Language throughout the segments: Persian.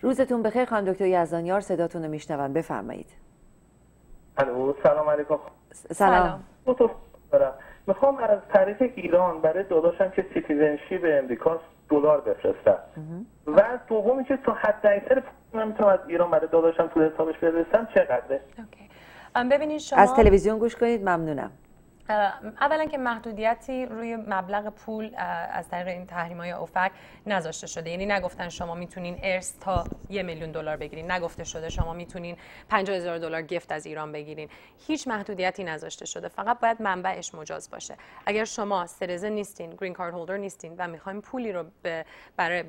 روزتون بخیر خانم دکتر یزدانیار، صداتون رو میشنون، بفرمایید. الو، سلام علیکم. سلام. میخوام از طریق ایران برای داداشم که سیتیزنشیپ امریکا دلار بفرستم و دومی که تا حد اکثر پول من میتونم از ایران برای داداشم تو حسابش بفرستم چقدره؟ ببینید شما از تلویزیون گوش کنید، ممنونم. اولا که محدودیتی روی مبلغ پول از طریق این تحریم‌های اوفک نذاشته شده، یعنی نگفتن شما میتونین ارث تا $1,000,000 بگیرین، نگفته شده شما میتونین $50,000 گفت از ایران بگیرین، هیچ محدودیتی نذاشته شده، فقط باید منبعش مجاز باشه. اگر شما سیتیزن نیستین، گرین کارت هولدر نیستین و میخواین پولی رو به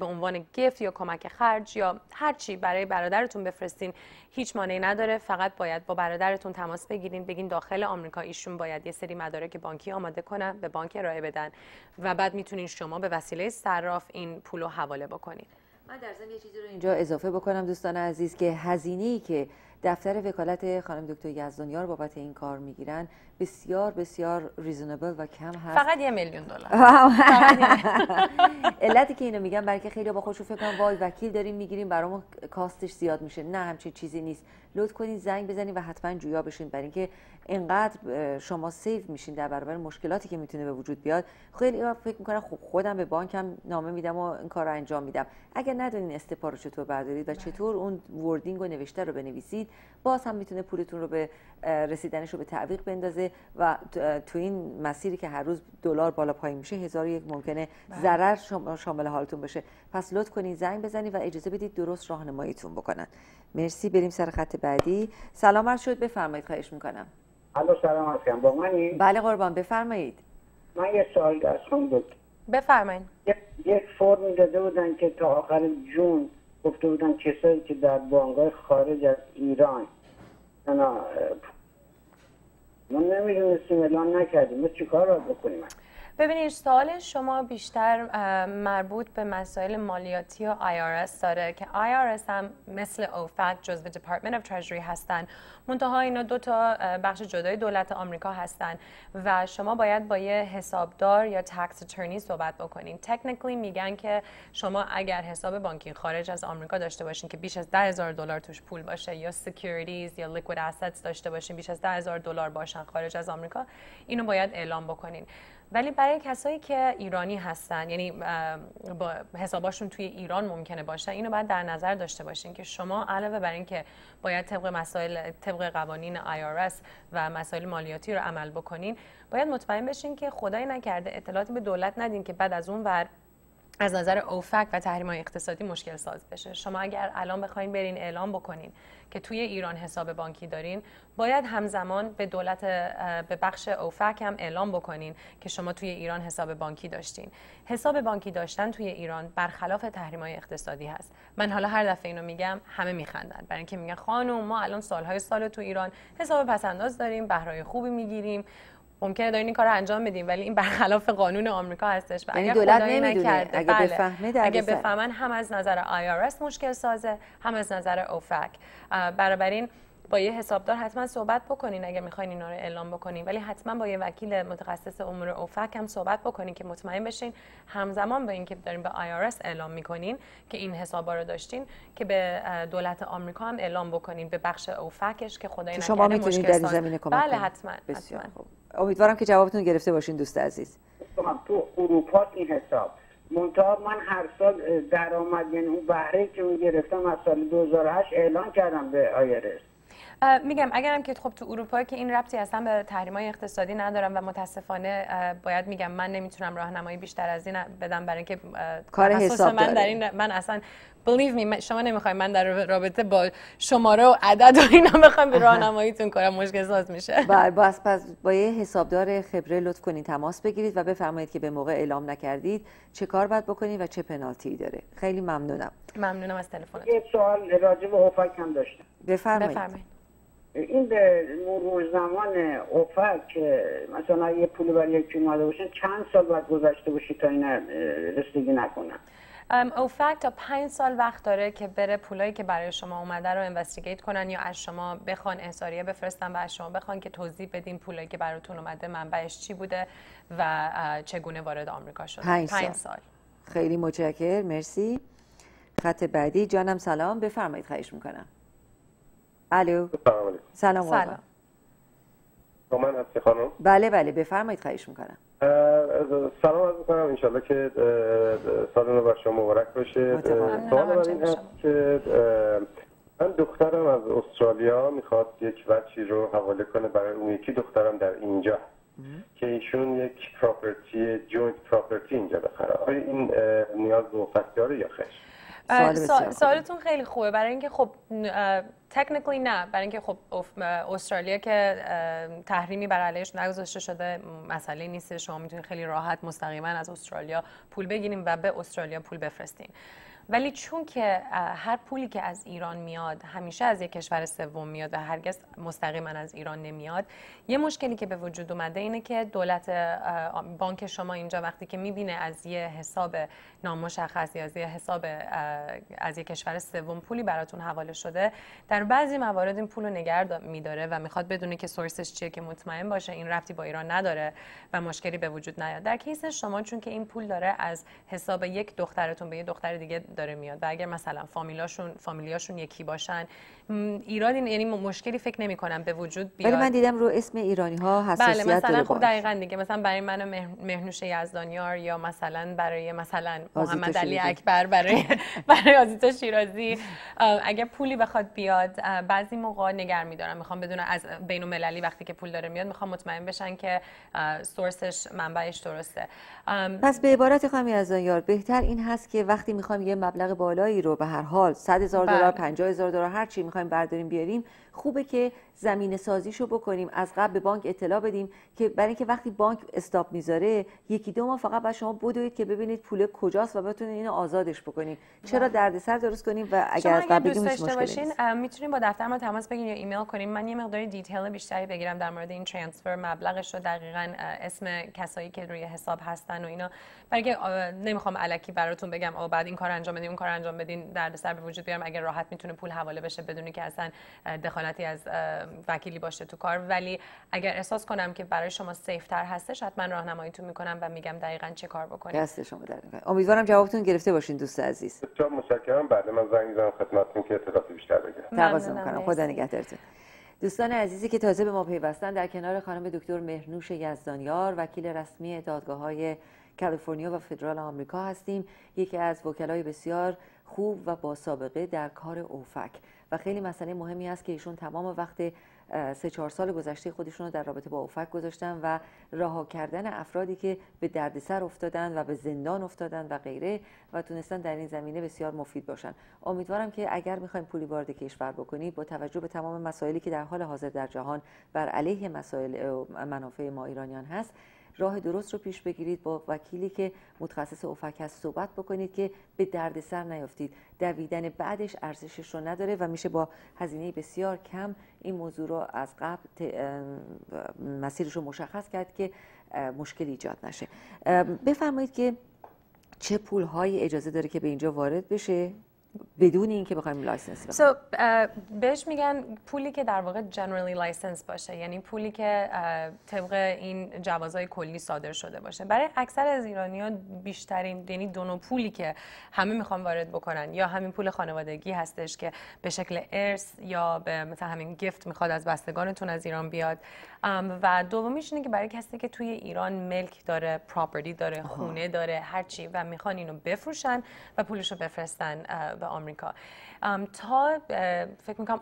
عنوان گفت یا کمک خرج یا هر چی برای برادرتون بفرستین، هیچ مانعی نداره. فقط باید با برادرتون تماس بگیرین، بگین داخل آمریکا ایشون باید یه سری مدارک بانکی آماده کنن، به بانک ارائه بدن و بعد میتونین شما به وسیله صراف این پول رو حواله بکنین. من در ضمن یه چیزی رو اینجا اضافه بکنم دوستان عزیز که هزینه‌ای که دفتر وکالت خانم دکتر یزدانیار بابت این کار میگیرن بسیار بسیار ریزونبل و کم هست. فقط $1,000,000. علتی که اینو میگم برای که خیلی با خودشون فکر کنن وای وکیل داریم میگیریم برامون کاستش زیاد میشه. نه، همچین چیزی نیست. لطف کنید زنگ بزنید و حتما جویا بشین، برای اینکه اینقدر شما سیو میشین در برابر مشکلاتی که میتونه به وجود بیاد. خیلی فکر میکنم خب خودم به بانکم نامه میدم و این کار رو انجام میدم. اگر ندونین استپا رو چطور بردارید و چطور اون وردینگ و نوشته رو بنویسید، باز هم میتونه پولتون رو به رسیدنش رو به تعویق بندازه و تو این مسیری که هر روز دلار بالا پایین میشه 1001 ممکنه ضرر شامل حالتون بشه. پس لطف کنید زنگ بزنید و اجازه بدید درست راهنماییتون بکنن. مرسی. بریم سر خط بعدی. سلام عرض شد، بفرمایید. خواهش میکنم. الو، سلام علیکم. با منی؟ بله قربان، بفرمایید. من یه سوال داشتم دکتر. بفرمایید. یک فرم داده بودن که تا آخر جون گفته بودن کسایی که در بانک‌های خارج از ایران ما نمیدونستیم، اعلان نکردیم، ما چیکار باید بکنیم؟ ببینید سوال شما بیشتر مربوط به مسائل مالیاتی و IRS داره که IRS هم مثل OFAC جزو Department of Treasury هستن، منتها اینا دو تا بخش جدای دولت آمریکا هستن و شما باید با یه حسابدار یا tax attorney صحبت بکنین. تکنیکلی میگن که شما اگر حساب بانکی خارج از آمریکا داشته باشین که بیش از $10,000 توش پول باشه یا securities یا liquid assets داشته باشین بیش از $10,000 باشن خارج از آمریکا، اینو باید اعلام بکنین. ولی برای کسایی که ایرانی هستن، یعنی با حساباشون توی ایران ممکنه باشه، اینو باید در نظر داشته باشین که شما علاوه بر این که باید طبق قوانین IRS و مسائل مالیاتی رو عمل بکنین، باید مطمئن بشین که خدای نکرده اطلاعاتی به دولت ندین که بعد از اون ور از نظر اوفک و تحریم‌های اقتصادی مشکل ساز بشه. شما اگر الان بخواین برین اعلام بکنین که توی ایران حساب بانکی دارین، باید همزمان به دولت به بخش اوفک هم اعلام بکنین که شما توی ایران حساب بانکی داشتین. حساب بانکی داشتن توی ایران برخلاف تحریم‌های اقتصادی هست. من حالا هر دفعه اینو میگم همه میخندن، برای اینکه میگن خانم ما الان سالهای سال تو ایران حساب پس‌انداز داریم، بهره‌های خوبی میگیریم، ممکنه دارین این کارو انجام بدیم، ولی این برخلاف قانون آمریکا هستش و اگر دولت خدایی نکرده اگه بفهمن هم از نظر IRS مشکل سازه، هم از نظر اوفک. بنابراین با یه حسابدار حتما صحبت بکنین اگه میخواین اینا رو اعلام بکنین، ولی حتما با یه وکیل متخصص امور اوفک هم صحبت بکنین که مطمئن بشین همزمان با اینکه دارین به IRS اعلام میکنین که این حسابا رو داشتین که به دولت آمریکا هم اعلام بکنین به بخش اوفکش که خدای نکرده شما میتونید در این زمینه کمک کنید. بله حتما. بسیار خوب. امیدوارم که جوابتون گرفته باشین دوست عزیز. تو اروپا این حساب منتها من هر سال درآمد، یعنی اون بهره که من گرفتم از سال 2008 اعلان کردم به IRS. میگم اگرم که خب تو اروپا که این ربطی اصلا به تحریم‌های اقتصادی ندارم و متاسفانه باید میگم من نمیتونم راهنمایی بیشتر از این بدم برای اینکه کار حساب من در این من اصلا believe me شما نمیخواید من در رابطه با شماره و عدد و اینا بخوام به راهنماییتون کنم، مشکل ساز میشه. بله پس با یه حسابدار خبره لطف کنید تماس بگیرید و بفرمایید که به موقع اعلام نکردید چه کار باید بکنید و چه پنالتی داره. خیلی ممنونم. ممنونم از تلفنتون. یه سوال راجع به اوفک هم داشتم. بفرمایید. این به مرور زمان اوفک مثلا یه پول برای یکی اومده باشن چند سال باید گذشته باشی تا این رسیدگی نکنن؟ اوفک تا 5 سال وقت داره که بره پولایی که برای شما اومده رو اینوستیگیت کنن یا از شما بخوان احضاریه بفرستن و از شما بخوان که توضیح بدین پولایی که براتون اومده منبعش چی بوده و چگونه وارد آمریکا شده. 5 سال. خیلی متشکرم، مرسی. خط بعدی. جانم سلام، بفرمایید. خواهش میکنم. الو. سلام علیکم. سلام. سلام. با من هستی خانم؟ بله بله بفرمایید. خواهش میکنم. سلام عرض میکنم. انشالله که سال نو بر شما مبارک باشه. سوال من این هست که من دخترم از استرالیا میخواد یک بچی رو حواله کنه برای اون یکی دخترم در اینجا که ایشون یک پراپرتی جوینت پراپرتی اینجا بخره. آیا این نیاز به اوفک داره یا خیر؟ سوالتون خیلی خوبه، برای اینکه خب تکنیکلی نه، برای اینکه خب استرالیا که تحریمی بر علیهش نگذاشته شده، مسئله نیست. شما میتونید خیلی راحت مستقیما از استرالیا پول بگیریم و به استرالیا پول بفرستین. ولی چون که هر پولی که از ایران میاد همیشه از یک کشور سوم میاد و هرگز مستقیما از ایران نمیاد، یه مشکلی که به وجود اومده اینه که دولت بانک شما اینجا وقتی که میبینه از یه حساب نامشخص یا از یه حساب از یک کشور سوم پولی براتون حواله شده، در بعضی موارد این پول رو نگه میداره و میخواد بدونه که سورسش چیه که مطمئن باشه این ربطی با ایران نداره و مشکلی به وجود نیاد. در کیس شما چون که این پول داره از حساب یک دخترتون به یه دختر دیگه داره میاد و اگر مثلا فامیلیاشون یکی باشن، ایرادی یعنی مشکلی فکر نمی کنم به وجود بیاد. ولی من دیدم رو اسم ایرانی ها حساسیت بله مثلا خب داره. دقیقاً دیگه مثلا برای من مهنوش یزدانیار یا مثلا برای مثلا محمد علی اکبر، برای آزیتا شیرازی اگر پولی بخواد بیاد بعضی موقع نگران می‌دارم، میخوام بدون از بین‌المللی وقتی که پول داره میاد میخوام مطمئن بشن که سورسش منبعش درسته. پس به عبارت خانم یزدانیار بهتر این هست که وقتی میخوایم یه مبلغ بالایی رو به هر حال $100,000 $50,000 هر چی میخوایم برداریم بیاریم، خوبه که زمینه سازیشو بکنیم، از قبل به بانک اطلاع بدیم که برای اینکه وقتی بانک استاپ میذاره یکی دو ماه فقط بعد شما بدوید که ببینید پول کجاست و بتونید اینو آزادش بکنید. چرا دردسر درست کنیم و اگر از قبل بگیم هیچ مشکلی نیست. میتونیم با دفتر ما تماس بگیریم یا ایمیل کنیم، من یه مقدار دیتیل بیشتری بگیرم در مورد این ترانسفر، مبلغش رو دقیقاً، اسم کسایی که روی حساب هستن و اینا، برای که نمیخوام الکی براتون بگم او بعد این کار انجام بدین اون کار انجام بدین دردسر به وجود بیارم. اگر راحت میتونه پول حواله بشه بدون که اصلا دخالتی از وکیلی باشه تو کار، ولی اگر احساس کنم که برای شما سیف تر هستش حتما راهنماییتون میکنم و میگم دقیقاً چه کار بکنید. دست شما در نکنه. امیدوارم جوابتون گرفته باشین دوست عزیز. بسیار متشکرم. بعد من زنگ میزنم خدمتتون که اطلاعات بیشتر بگیرم. تقاضا میکنم. خدا نگهدارتون. دوستان عزیزی که تازه به ما پیوستن، در کنار خانم دکتر مهرنوش یزدانیار، وکیل رسمی دادگاه‌های کالیفرنیا و فدرال آمریکا هستیم، یکی از وکلای بسیار خوب و با سابقه در کار اوفک و خیلی مسئله مهمی است که ایشون تمام وقت 3-4 سال گذشته خودشون رو در رابطه با اوفک گذاشتن و رها کردن افرادی که به دردسر افتادن و به زندان افتادن و غیره و تونستن در این زمینه بسیار مفید باشن. امیدوارم که اگر میخوایم پولی وارد کشور بکنید با توجه به تمام مسائلی که در حال حاضر در جهان بر علیه مسائل منافع ما ایرانیان هست، راه درست رو پیش بگیرید، با وکیلی که متخصص اوفک هست صحبت بکنید که به دردسر نیافتید. دویدن بعدش ارزشش رو نداره و میشه با هزینه بسیار کم این موضوع رو از قبل مسیرش رو مشخص کرد که مشکلی ایجاد نشه. بفرمایید که چه پول‌هایی اجازه داره که به اینجا وارد بشه بدون اینکه بخوایم لایسنس بخوایم؟ بهش میگن پولی که در واقع generally license باشه، یعنی پولی که طبق این جوازهای کلی صادر شده باشه. برای اکثر از ایرانی‌ها بیشترین، یعنی دو نوع پولی که همه میخوان وارد بکنن، یا همین پول خانوادگی هستش که به شکل ارث یا به مثلا همین گیفت میخواد از بستگانتون از ایران بیاد، و دومیش اینه که برای کسی که توی ایران ملک داره، پراپرتی داره، خونه داره، هرچی و میخوان اینو بفروشن و پولشو بفرستن به آمریکا. تا فکر میکنم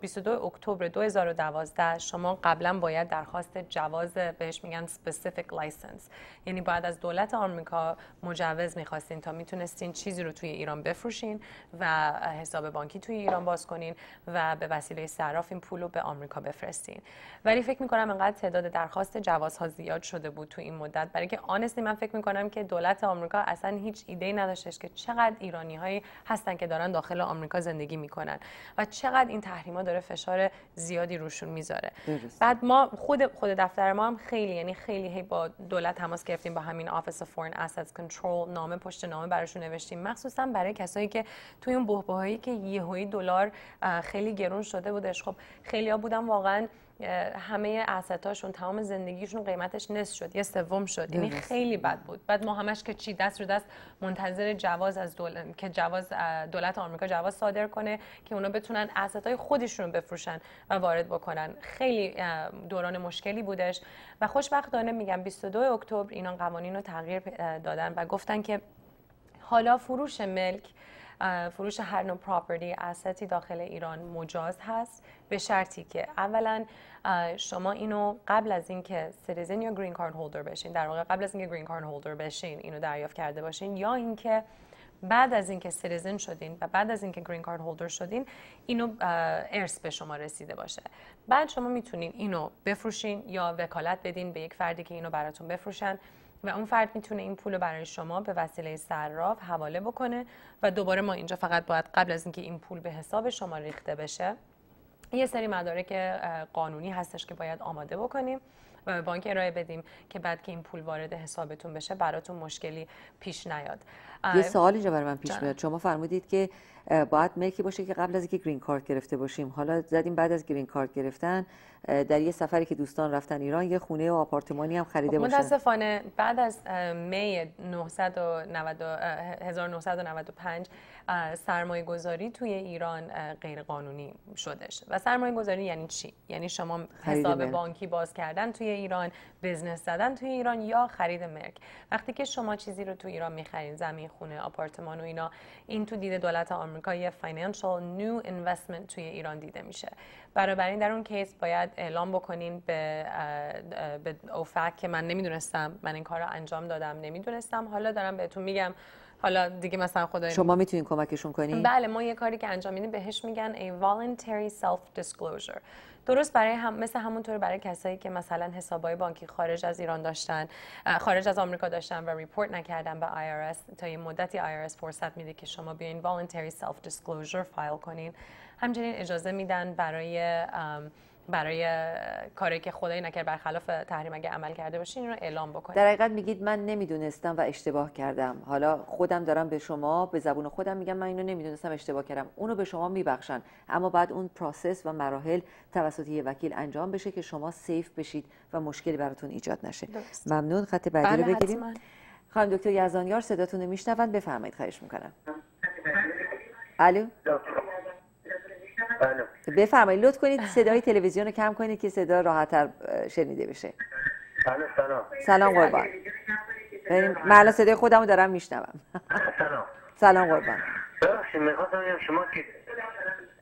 22 اکتبر 2012 شما قبلا باید درخواست جواز، بهش میگن specific license، یعنی باید از دولت آمریکا مجوز میخواستین تا میتونستین چیزی رو توی ایران بفروشین و حساب بانکی توی ایران باز کنین و به وسیله صراف این پول رو به آمریکا بفرستین. ولی فکر میکنم انقدر تعداد درخواست جوازها زیاد شده بود تو این مدت، برای که آنستی من فکر میکنم که دولت آمریکا اصلا هیچ ایده‌ای نداشتش که چقدر ایرانی‌هایی هستن که دارن داخل آمریکا زندگی میکنن و چقدر این تحریما داره فشار زیادی روشون میذاره. بعد ما خود دفتر ما هم خیلی با دولت تماس گرفتیم، با همین Office of Foreign Assets Control نامه پشت نامه براشون نوشتیم، مخصوصا برای کسایی که توی اون بحبوحایی که یهویی دلار خیلی گرون شده بودش. خب خیلی‌ها بودن واقعا همه اسطاشون، تمام زندگیشون قیمتش نصف شد، یه سوم شد. یعنی خیلی بد بود. بعد ما همش که چی دست رو دست منتظر جواز از دولت آمریکا جواز صادر کنه که اونا بتونن اسطای خودشون رو بفروشن و وارد بکنن. خیلی دوران مشکلی بودش و خوشبختانه میگم 22 اکتبر اینا قوانین رو تغییر دادن و گفتن که حالا فروش ملک، فروش هر نوع پراپرتی، استی داخل ایران مجاز هست، به شرطی که اولا شما اینو قبل از اینکه سیتیزن یا گرین کارت هولدر بشین، در واقع قبل از اینکه گرین کارت هولدر بشین اینو دریافت کرده باشین، یا اینکه بعد از اینکه سیتیزن شدین و بعد از اینکه گرین کارت هولدر شدین اینو ارث به شما رسیده باشه. بعد شما میتونین اینو بفروشین یا وکالت بدین به یک فردی که اینو براتون بفروشن و اون فرد میتونه این پول رو برای شما به وسیله صراف حواله بکنه و دوباره ما اینجا فقط باید قبل از اینکه این پول به حساب شما ریخته بشه یه سری مدارک قانونی هستش که باید آماده بکنیم و به بانک ارائه بدیم که بعد که این پول وارد حسابتون بشه براتون مشکلی پیش نیاد. یه سوال اینجا برای من پیش میاد. شما فرمودید که باید ملکی باشه که قبل از اینکه گرین کارت گرفته باشیم. حالا زدیم بعد از گرین کارت گرفتن در یه سفری که دوستان رفتن ایران یه خونه و آپارتمانی هم خریده باشن. متاسفانه بعد از می 1995 سرمایه گذاری توی ایران غیر قانونی شدش. و سرمایه گذاری یعنی چی؟ یعنی شما حساب بانکی باز کردن توی ایران، بزنس زدن توی ایران یا خرید ملک. وقتی که شما چیزی رو توی ایران می‌خرید، زمین، خونه، آپارتمان و اینا، این تو دید دولت آمریکا یه فاینانشال نیو اینوستمنت توی ایران دیده میشه. بنابراین در اون کیس باید اعلام بکنین به اوفک که من نمیدونستم، من این کار رو انجام دادم، نمیدونستم، حالا دارم بهتون میگم، حالا دیگه مثلا خدا شما میتونین کمکشون کنین؟ بله، ما یه کاری که انجام میدیم بهش میگن a voluntary self disclosure. درست برای مثل همونطور برای کسایی که مثلا حسابای بانکی خارج از ایران داشتن، خارج از آمریکا داشتن و ریپورت نکردن به IRS، تا یه مدتی IRS فرصت میده که شما بیاین voluntary self disclosure فایل کنین. همچنین اجازه میدن برای کاری که خدایی نکرد برخلاف تحریم اگه عمل کرده باشین این رو اعلام بکنید. در حقیقت میگید من نمیدونستم و اشتباه کردم. حالا خودم دارم به شما به زبون خودم میگم من اینو نمیدونستم، اشتباه کردم. اونو به شما میبخشن، اما بعد اون پروسس و مراحل توسط یه وکیل انجام بشه که شما سیف بشید و مشکلی براتون ایجاد نشه. درست. ممنون. خط بعدی رو بگیریم. حتما. خانم دکتر یزدانیار صداتون رو میشنون، بفرمایید. خواهش میکنم. الو. بفرمایید. لطف کنید صدای تلویزیون رو کم کنید که صدا راحت‌تر شنیده بشه. سلام. سلام قربان. من الان صدای خودم رو دارم میشنوم. سلام قربان. ببخشید میخواستم بگم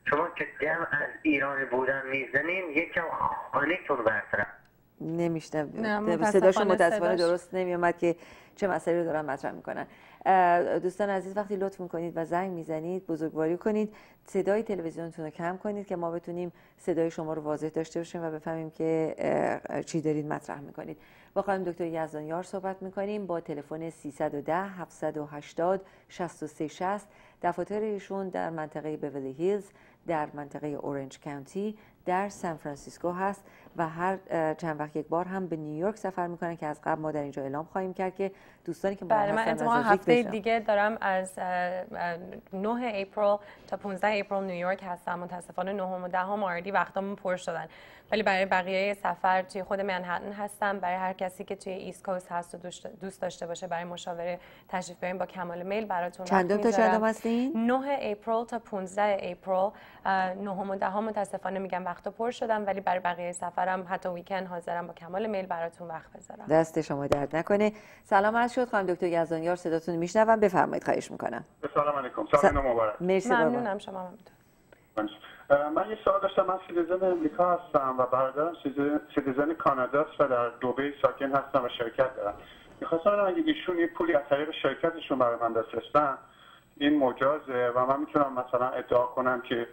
شما که دم از ایران بودن میزنین یکم خانه‌تون برطرف نمیشنم. صداشون متاسفانه درست نمیومد که چه مسئله رو دارن مطرح میکنن. دوستان عزیز وقتی لطف میکنید و زنگ میزنید بزرگواری کنید، صدای تلویزیونتون رو کم کنید که ما بتونیم صدای شما رو واضح داشته باشیم و بفهمیم که چی دارید مطرح میکنید. با خانم دکتر یزدانیار صحبت میکنیم با تلفن 310 780 6360. دفاتر ایشون در منطقه بیولی هیلز، در منطقه اورنج کانتی، در سان فرانسیسکو هست و هر چند وقت یک بار هم به نیویورک سفر میکنن که از قبل ما در اینجا اعلام خواهیم کرد که دوستانی که ما هستن من هفته دیگه دارم از 9 اپریل تا 15 اپریل نیویورک هستم. متاسفانه 9 و 10 آردی وقتامون پر شدن، ولی برای بقیه سفر توی خود منهتن هستم. برای هر کسی که توی ایست کوست هست و دوست داشته باشه برای مشاوره تشریف بیارین با کمال میل براتون وقت میذارم. چندم هستین؟ 9 اپریل تا 15 اپریل. 9 و 10 متاسفانه میگم وقتا پر شدم، ولی برای بقیه سفرم حتی ویکند حاضرم با کمال میل براتون وقت بذارم. دست شما درد نکنه. سلام عرض شد. خانم دکتر یزدانیار صداتون میشنوم، بفرمایید. خواهش میکنم. سلام علیکم. سال نو مبارک. مرسی. ممنونم. شما ممنون. من یه سوال داشتم. من سیتیزن امریکا هستم و برادرم سیتیزن کاناداست و در دبی ساکن هستم و شرکت دارم. می‌خواستم بدونم اگه ایشون یه پولی از طریق شرکتشون برای من بفرستن این مجازه و من میتونم مثلا ادعا کنم که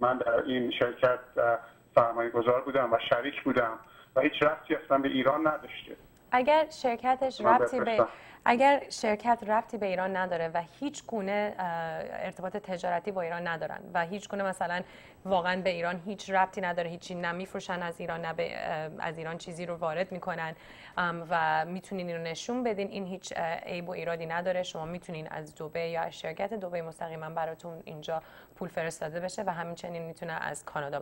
من در این شرکت سرمایه گذار بودم و شریک بودم و هیچ ربطی اصلا به ایران نداشته. اگر شرکت ربطی به ایران نداره و هیچ گونه ارتباط تجارتی با ایران ندارن و هیچ گونه مثلا واقعا به ایران هیچ ربطی نداره، هیچی نمیفروشن از ایران، نه از ایران چیزی رو وارد میکنن و میتونین اینو نشون بدین، این هیچ عیب و ایرادی نداره. شما میتونین از دبی یا از شرکت دبی مستقیما براتون اینجا پول فرستاده بشه و همچنین میتونه از کانادا